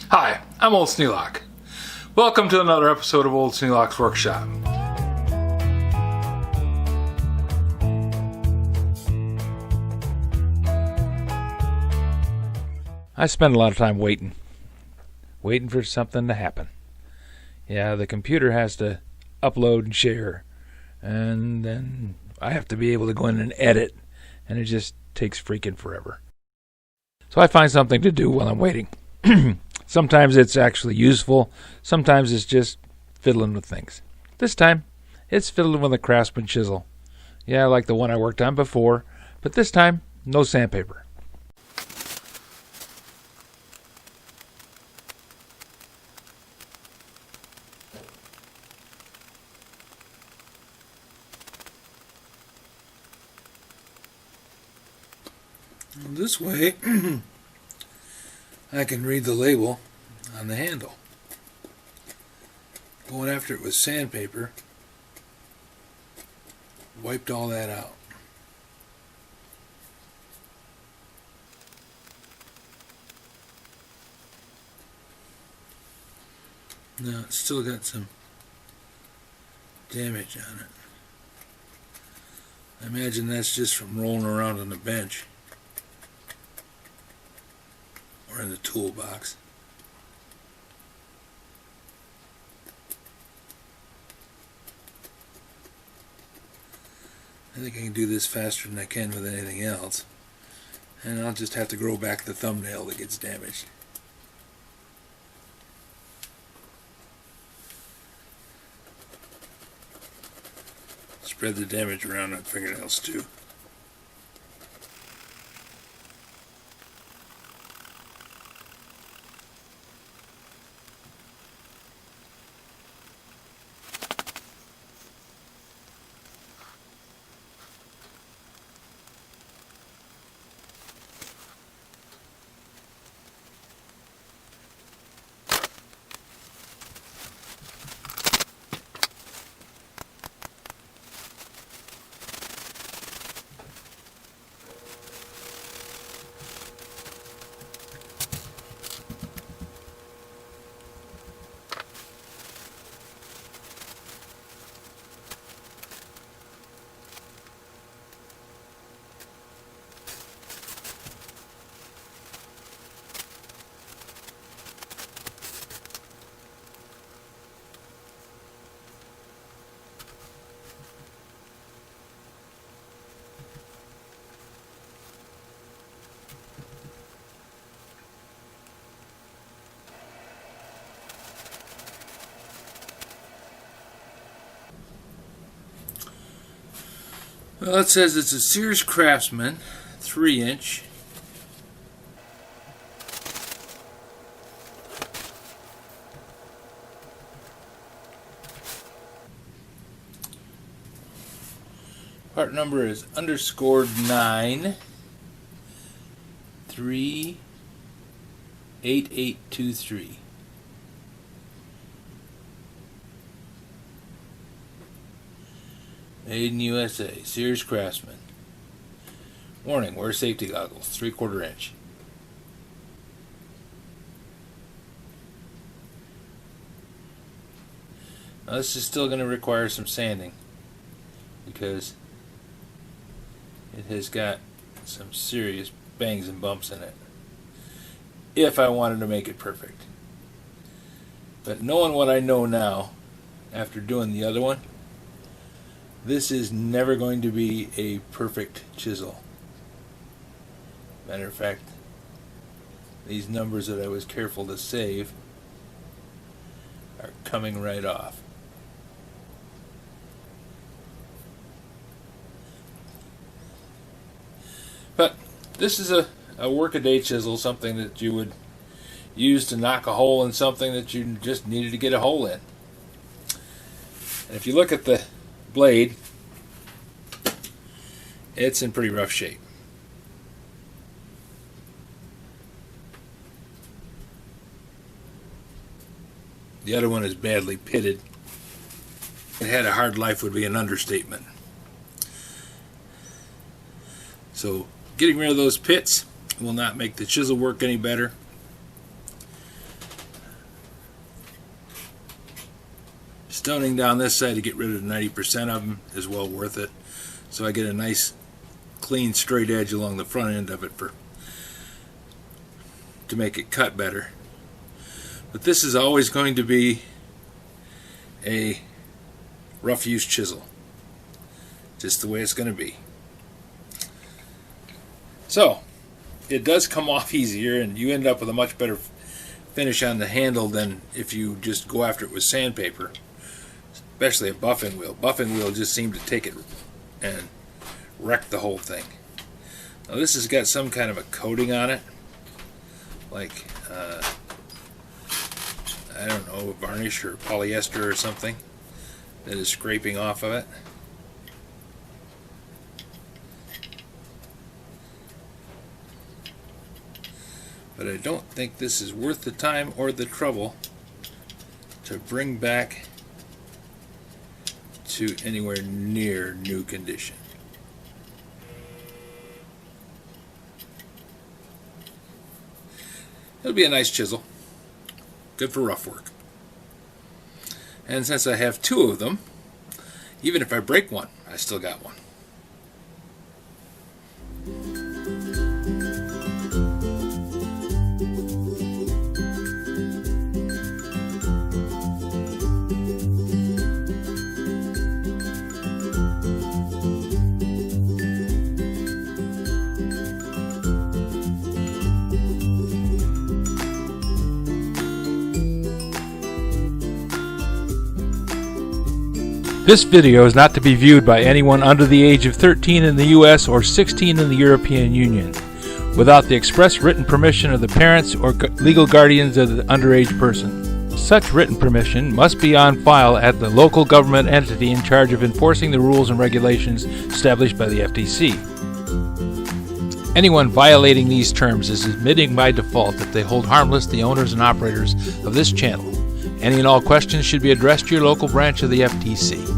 Hi, I'm Old Sneelock. Welcome to another episode of Old Sneelock's Workshop. I spend a lot of time waiting for something to happen. Yeah, the computer has to upload and share, and then I have to be able to go in and edit, and it just takes freaking forever. So I find something to do while I'm waiting. Sometimes it's actually useful, sometimes it's just fiddling with things. This time, it's fiddling with a Craftsman Chisel. Yeah, like the one I worked on before, but this time, no sandpaper. This way, I can read the label on the handle. Going after it with sandpaper wiped all that out. Now it's still got some damage on it. I imagine that's just from rolling around on the bench or in the toolbox. I think I can do this faster than I can with anything else, and I'll just have to grow back the thumbnail that gets damaged. Spread the damage around on fingernails too. Well, it says it's a Sears Craftsman 3-inch. Part number is _9 38823. Made in USA, Sears Craftsman. Warning, wear safety goggles, 3/4 inch. Now this is still going to require some sanding because it has got some serious bangs and bumps in it if I wanted to make it perfect. But knowing what I know now after doing the other one, this is never going to be a perfect chisel. Matter of fact, these numbers that I was careful to save are coming right off. But this is a workaday chisel, something that you would use to knock a hole in something that you just needed to get a hole in. And if you look at the blade, it's in pretty rough shape. The other one is badly pitted. It had a hard life would be an understatement. So getting rid of those pits will not make the chisel work any better. Stoning down this side to get rid of 90% of them is well worth it. So I get a nice clean straight edge along the front end of it to make it cut better. But this is always going to be a rough use chisel. Just the way it's going to be. So it does come off easier, and you end up with a much better finish on the handle than if you just go after it with sandpaper, especially a buffing wheel. Buffing wheel just seemed to take it and wreck the whole thing. Now this has got some kind of a coating on it, like I don't know, varnish or polyester or something that is scraping off of it. But I don't think this is worth the time or the trouble to bring back to anywhere near new condition. It'll be a nice chisel, good for rough work. And since I have two of them, even if I break one, I still got one. This video is not to be viewed by anyone under the age of 13 in the U.S. or 16 in the European Union, without the express written permission of the parents or legal guardians of the underage person. Such written permission must be on file at the local government entity in charge of enforcing the rules and regulations established by the FTC. Anyone violating these terms is admitting by default that they hold harmless the owners and operators of this channel. Any and all questions should be addressed to your local branch of the FTC.